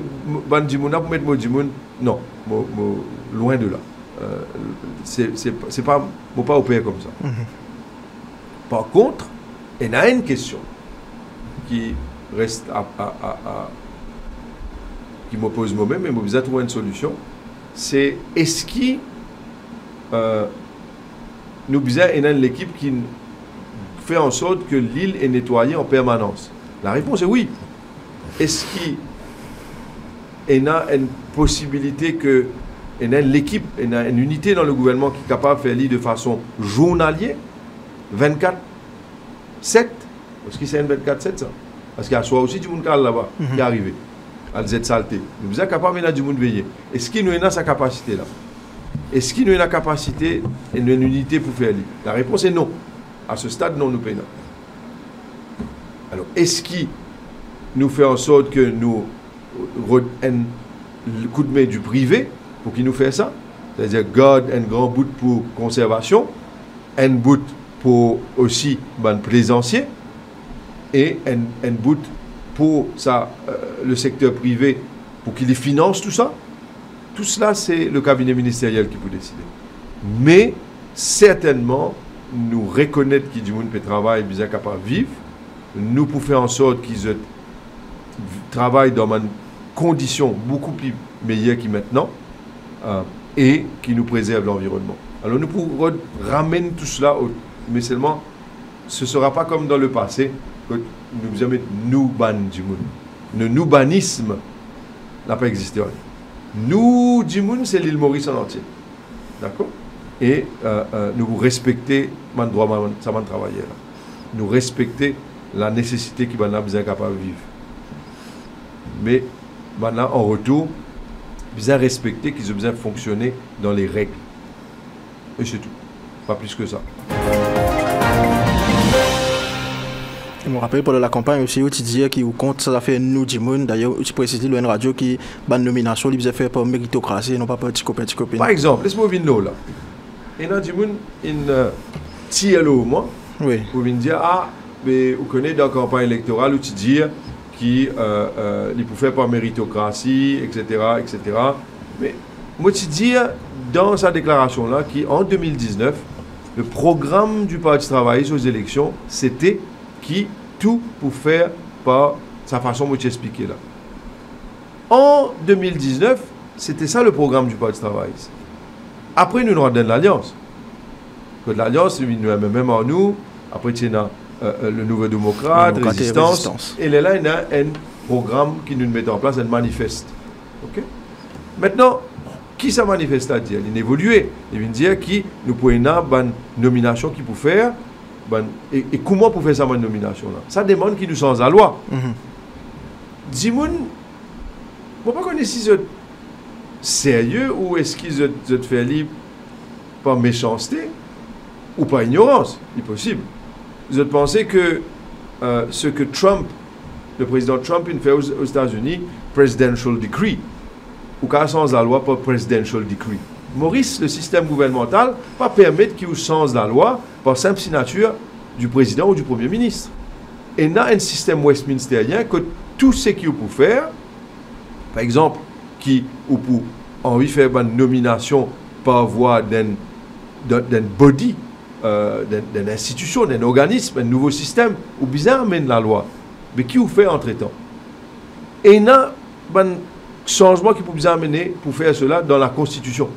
mettre mon dimoun, non, loin de là. C'est pas opérer comme ça. Par contre, il y a une question qui reste qui me pose moi-même, mais je besoin de trouver une solution. C'est est-ce qu'il nous besoin l'équipe qui fait en sorte que l'île est nettoyée en permanence? La réponse est oui. Est-ce qu'il y a une possibilité que l'équipe, il y a une unité dans le gouvernement qui est capable de faire l'île de façon journalière, 24/7? Parce que c'est un 24/7 ça. Parce qu'il y a soit aussi du monde là-bas qui est arrivé. À cette saleté. Nous sommes capables de du monde veiller. Est-ce qu'il nous a sa capacité là? Est-ce qu'il nous a la capacité et une unité pour faire l'île? La réponse est non. À ce stade, non, nous payons. Alors, est-ce qu'il nous fait en sorte que nous un coup de main du privé pour qu'il nous fasse ça? C'est-à-dire, garde un grand bout pour conservation, un bout pour aussi plaisancier et un bout pour ça, le secteur privé pour qu'il les finance tout ça. Tout cela, c'est le cabinet ministériel qui peut décider. Mais certainement, nous reconnaître qu'il y a du monde qui travaille et bien capable de vivre, nous pouvons faire en sorte qu'ils travaillent dans une condition beaucoup plus meilleure que maintenant et qui nous préserve l'environnement. Alors nous pouvons ramener tout cela, mais seulement ce ne sera pas comme dans le passé que nous avons nous ban du monde. Le nous bannisme n'a pas existé. Nous du monde, c'est l'île Maurice en entier. D'accord? Et nous respecter le droit de travailler. Nous respecter la nécessité qui va besoin capable de vivre. Mais maintenant, en retour, besoin respecter qu'ils ont besoin de fonctionner dans les règles. Et c'est tout. Pas plus que ça. Je me rappelle pendant la campagne aussi, où tu disais qu'il compte ça fait nous du monde. D'ailleurs, tu précises le radio qui a une nomination, il faisait faire par méritocratie, non pas par petit copain. Par exemple, laisse-moi venir là. Et dans du monde, une TLO, moi, oui. Pour venir dire, ah, mais vous connaissez dans la campagne électorale où tu dis qui il peut faire par méritocratie, etc., etc. Mais moi, je dis dans sa déclaration là qu'en 2019, le programme du Parti travailliste aux élections, c'était qui tout pour faire par sa façon de t'expliquer là. En 2019, c'était ça le programme du Parti travailliste. Après, nous nous donne l'Alliance. L'Alliance, même en nous, après, il y a le Nouveau Démocrate, Résistance. Et là, il y a un programme qui nous met en place, un manifeste. Okay? Maintenant, qui ça manifeste à dire? Il évolue. Il vient dire qui nous pouvons une nomination qui peut faire et comment pour faire ça une nomination là. Ça demande qui nous change la loi. Dimoun, je ne sais pas si c'est sérieux ou est-ce qu'ils se fait libre par méchanceté ou par ignorance. Il est possible. Vous pensez que ce que Trump, le président Trump, il fait aux États-Unis, presidential decree, ou qu'à change la loi par presidential decree. Maurice, le système gouvernemental, pas permettre qu'il change la loi par simple signature du président ou du premier ministre. Et il y a un système westminsterien que tout ce qu'il peut faire, par exemple, qui ou pour envie de faire une nomination par voie d'un body, d'une institution, d'un organisme, un nouveau système, ou bizarre mène la loi, mais qui vous fait entre-temps. Et il y a un changement qui peut vous amener pour faire cela dans la Constitution.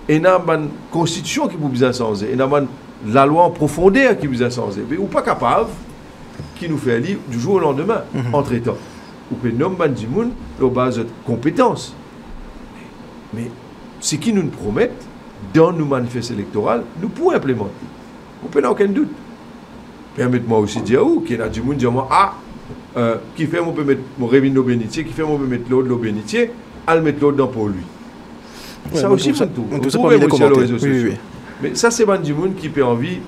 Et il y a une Constitution qui peut vous changer. Et il y a la loi en profondeur qui vous a changé. Mais vous pas capable qui nous fait lire du jour au lendemain, entre-temps. Vous pouvez nommer des gens sur base de compétences. Mais ce qui nous promettent dans nos manifestes électoraux, nous pouvons implémenter. Vous pouvez aucun doute. Permettez-moi aussi de dire qu'il y a des gens qui disent qui fait mon peut mettre mon revenu au bénitier, qui fait mon peut mettre l'autre au bénitier, à le mettre l'autre dans pour lui. Ouais, ça aussi, c'est tout. Vous pouvez mettre sur les réseaux sociaux. Oui. Mais ça, c'est des gens qui ont envie,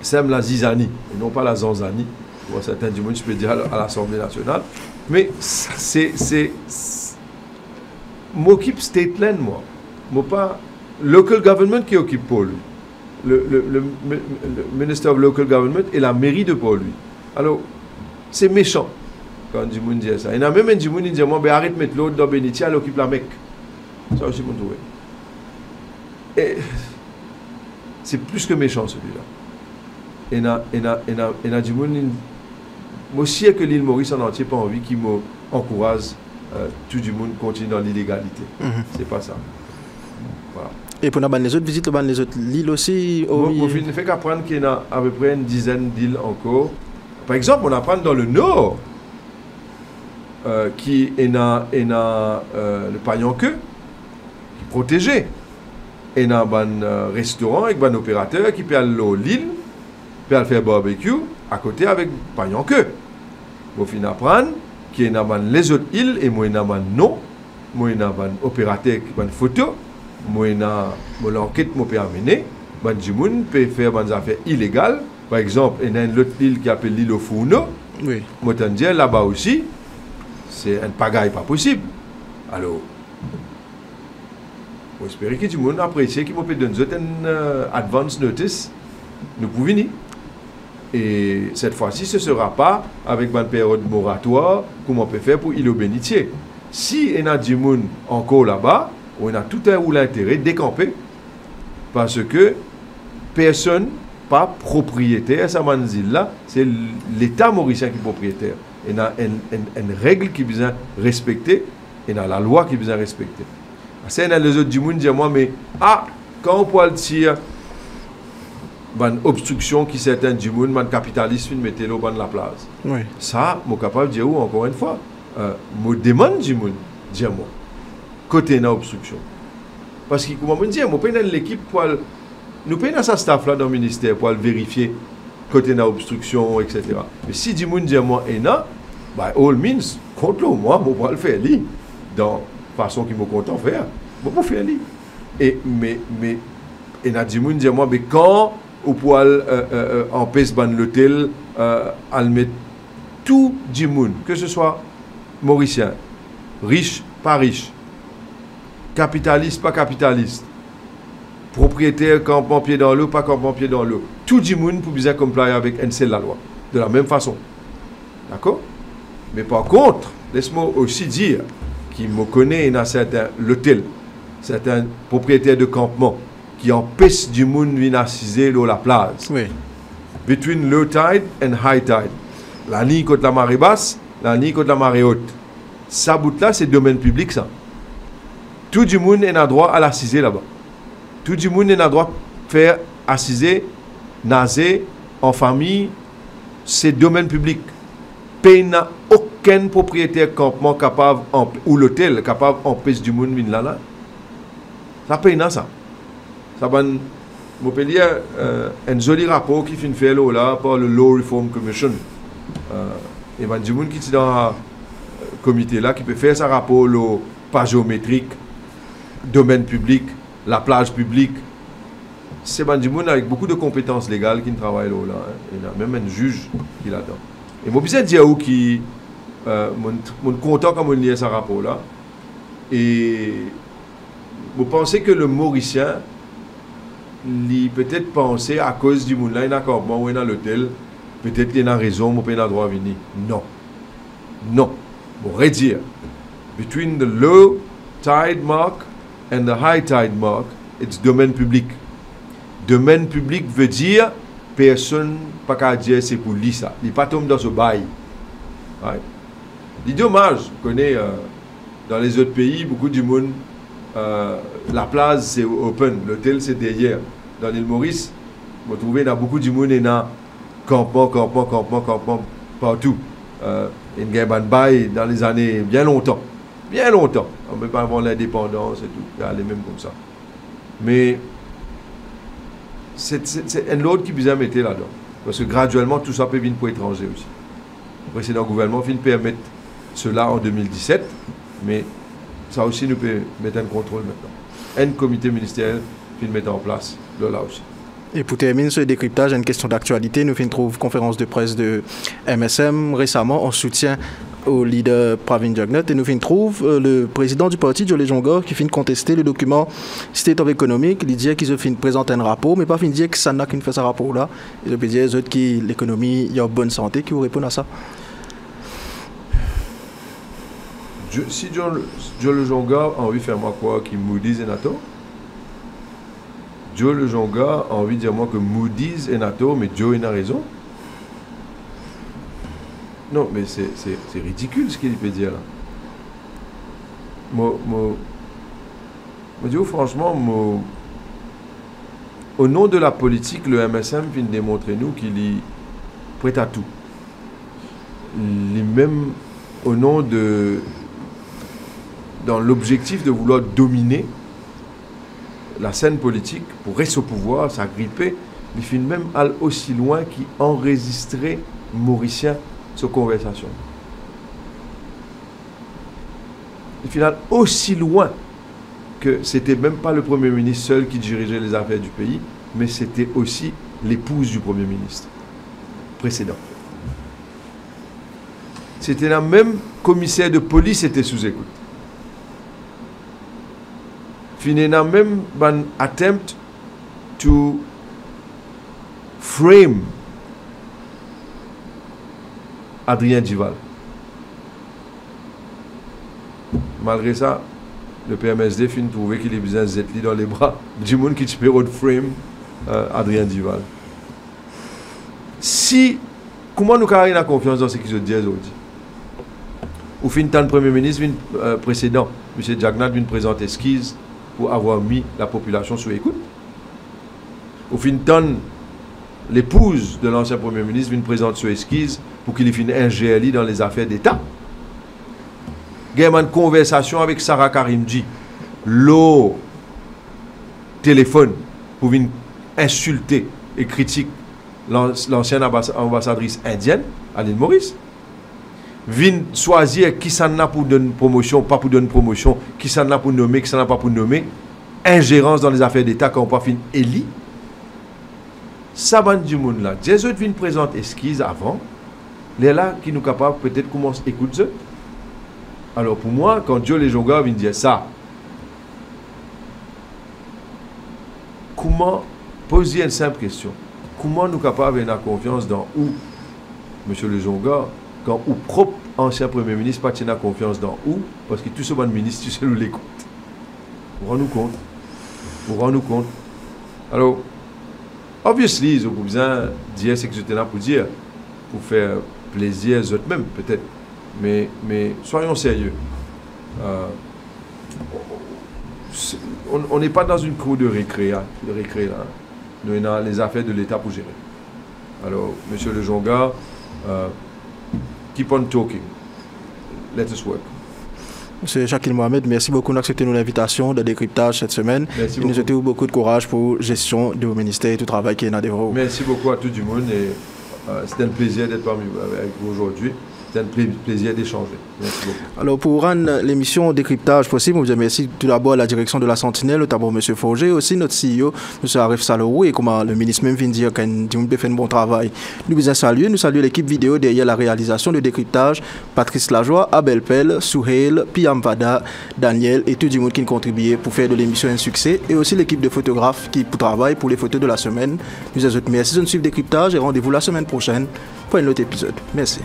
c'est la zizanie, et non pas la zanzanie. Pour certains gens, je peux dire à l'Assemblée nationale. Mais c'est m'occupe state land, moi. Moi pas local government qui occupe pour lui. Le Minister of Local Government et la mairie de pour lui. Alors, c'est méchant quand du monde dit ça. Il y a même un du monde qui dit moi, ben arrête de mettre l'autre dans Bénitier, elle occupe la Mecque. Ça aussi, mon trouvé. Et c'est plus que méchant celui-là. Il y a du monde. Moi aussi, que l'île Maurice en entier pas envie qui m'encourage tout du monde continue dans l'illégalité. C'est pas ça. Voilà. Et pour les autres visites, les autres îles aussi. Vous ne faites qu'apprendre qu'il y a à peu près une dizaine d'îles encore. Par exemple, on apprend dans le nord qui est le Pagnanqueux, qui est protégé. Et dans un restaurant avec un opérateur qui peut aller à l'île, peut aller faire barbecue à côté avec Pagnanqueux. Vous finissez apprendre qu'il y a les autres îles et moi, il y a un nom, moi, il y a un opérateur qui a une photo, moi, il y a l'enquête qui peut amener, des gens peuvent faire des affaires illégales. Par exemple, il y a une autre île qui s'appelle l'île au Fourneau. Oui. Moi, je dis là-bas aussi, c'est un pagaille pas possible. Alors, j'espère que tout le monde apprécie qu'il peut donner une advance notice. Nous pouvons venir. Et cette fois-ci, ce ne sera pas avec une période moratoire comme on peut faire pour l'île au Bénitier. Si il y a du monde encore là-bas, on a tout l'intérêt de décamper. Parce que personne pas propriétaire à cette île-là, c'est l'État mauricien qui est propriétaire. Il y a une règle qui est besoin respecter, et il y a la loi qui est besoin respecter. C'est les autres du monde disent moi, mais quand on peut le dire, une obstruction qui certains du monde, un capitaliste mettez l'eau dans la place. Oui. Ça, je suis capable de dire encore une fois, je demande du monde, dire moi, côté de l'obstruction. Parce que, comment me dire, je peux l'équipe pour nous payons sa staff là dans le ministère pour vérifier côté de l'obstruction, etc. Mais si du monde dit moi, et non, by all means, contre moi, je peux le faire dans la façon qu'il me compte en faire. Je peux faire et mais il y a du monde dit moi, mais quand on peut empêcher l'hôtel à mettre tout du monde, que ce soit mauricien, riche, pas riche, capitaliste, pas capitaliste, propriétaire, campant pied dans l'eau, pas campant pied dans l'eau. Tout le monde peut bien compléter avec une seule la loi. De la même façon. D'accord? Mais par contre, laisse-moi aussi dire qu'il me connaît dans certains hôtels, certains propriétaires de campement qui empêchent du monde de venir assiser dans la plage. Oui. Between low tide and high tide. La nuit contre la marée basse, la nuit contre la marée haute. Ça bout là, c'est domaine public, ça. Tout le monde a droit à l'assiser là-bas. Tout le monde a droit de faire assiser, nager, en famille. C'est domaine public. Pays n'a aucun propriétaire campement capable, ou l'hôtel capable d'empêcher du monde de venir là. Ça paye ça. Ça va Montpellier un joli rapport qui finit fait là par le Law Reform Commission. Et ben du monde qui est dans le comité là qui peut faire ce rapport là, pas géométrique, domaine public, la plage publique. C'est ben du monde avec beaucoup de compétences légales qui travaille là. Il y a même un juge qui est là-dedans. Et moi je dire où qui mon content quand on lit ce rapport là. Et vous pensez que le Mauricien il peut-être penser à cause du monde là, il a campement ou dans l'hôtel, peut-être qu'il a raison, mon pays n'a droit à venir. Non. Non. On pourrait dire, between the low tide mark and the high tide mark, it's domaine public. Domaine public veut dire, personne pas qu'à dire c'est pour lui ça. Il n'est pas tombé dans ce bail. Ouais. C'est dommage, on connaît dans les autres pays, beaucoup du monde, la plage c'est open, l'hôtel c'est derrière. Dans l'île Maurice, vous trouvez dans beaucoup de monde et dans campement partout. Il y a un bail dans les années bien longtemps. On ne peut pas avoir l'indépendance et tout. Il y a les mêmes comme ça. Mais c'est un autre qui besoin de mettre là-dedans. Parce que graduellement, tout ça peut venir pour étrangers aussi. Le précédent gouvernement vient permettre cela en 2017, mais ça aussi nous peut mettre un contrôle maintenant. Un comité ministériel vient mettre en place là aussi. Et pour terminer ce décryptage, une question d'actualité. Nous finissons une conférence de presse de MSM récemment en soutien au leader Pravin Jugnauth. Et nous finissons le président du parti, Joe Lejonga, qui finit contester le document State of Economic. Il dit qu'il finit présenter un rapport, mais pas finit dire que ça n'a qu'une fait ce rapport-là. Il peut dire que l'économie est en bonne santé. Qui vous répond à ça? Si Joe Lejonga a envie de faire moi quoi, qu'il Moody's et NATO, Joe Lejonga a envie de dire moi que Moody's et NATO, mais Joe il a raison. Non, mais c'est ridicule ce qu'il peut dire là. Moi dis franchement, au nom de la politique, le MSM vient de démontrer nous qu'il est prêt à tout. Même au nom de dans l'objectif de vouloir dominer la scène politique pour rester au pouvoir, s'agripper, il finit même aller aussi loin qu'enregistrer Mauricien cette conversation. Il finit aussi loin que c'était même pas le Premier ministre seul qui dirigeait les affaires du pays, mais c'était aussi l'épouse du Premier ministre précédent. C'était la même commissaire de police était sous écoute. Finina même ban attempt to frame Adrien Duval. Malgré ça, le PMSD finit trouver qu'il est besoin d'être dans les bras du monde qui peut de frame Adrien Duval. Si, comment nous avons confiance dans ce qu'ils ont dit aujourd'hui? Au fin de temps, le Premier ministre précédent, M. Jugnauth, vient présenter esquisse pour avoir mis la population sous écoute. Au fin de temps, l'épouse de l'ancien Premier ministre vient présenter sous esquisse pour qu'il finisse un GLI dans les affaires d'État. Il y a une conversation avec Sarah Karimji, l'eau téléphone, pour venir insulter et critiquer l'ancienne ambassadrice indienne à l'île Maurice. Vin choisir qui s'en a pour donner promotion, pas pour donner promotion, qui s'en a pour nommer, qui s'en a pas pour nommer, ingérence dans les affaires d'État quand on pas fin éli. Ça va du monde là. Jésus vient présenter esquisse avant, les là qui nous capables peut-être commencer à écouter. Alors pour moi, quand Joe Lejonga vient dire ça, comment poser une simple question? Comment nous capables d'avoir confiance dans où M. Lejonga quand ou propre ancien Premier ministre pas tient confiance dans où, parce que tout ce bon ministre, tu sais, nous l'écoute. Vous rendez-nous compte? Vous rendez-nous compte? Alors, obviously, ils ont besoin de dire ce que j'étais là pour dire, pour faire plaisir aux autres même, peut-être. Mais soyons sérieux. On n'est pas dans une cour de récré, là. Nous avons les affaires de l'État pour gérer. Alors, Monsieur Le Jonga, keep on talking. Let us work. Monsieur Shakil Mohamed, merci beaucoup d'accepter notre invitation de décryptage cette semaine. Merci beaucoup. Nous souhaitons beaucoup de courage pour la gestion du ministère et tout le travail qui est dans des rôles. Merci beaucoup à tout le monde et c'était un plaisir d'être parmi vous avec vous aujourd'hui. C'était un plaisir d'échanger. Merci beaucoup. Alors, pour rendre l'émission décryptage possible, je remercie tout d'abord à la direction de la Sentinelle, notamment M. Forger, aussi notre CEO, M. Arif Salorou, et comment le ministre même vient de dire qu'il fait un bon travail. Nous vous saluons, nous saluons l'équipe vidéo derrière la réalisation de décryptage, Patrice Lajoie, Abel Pell, Souheil, Piam Vada, Daniel et tout le monde qui contribué pour faire de l'émission un succès, et aussi l'équipe de photographes qui travaille pour les photos de la semaine. Nous vous remercie de nous suivre décryptage et rendez-vous la semaine prochaine pour un autre épisode. Merci.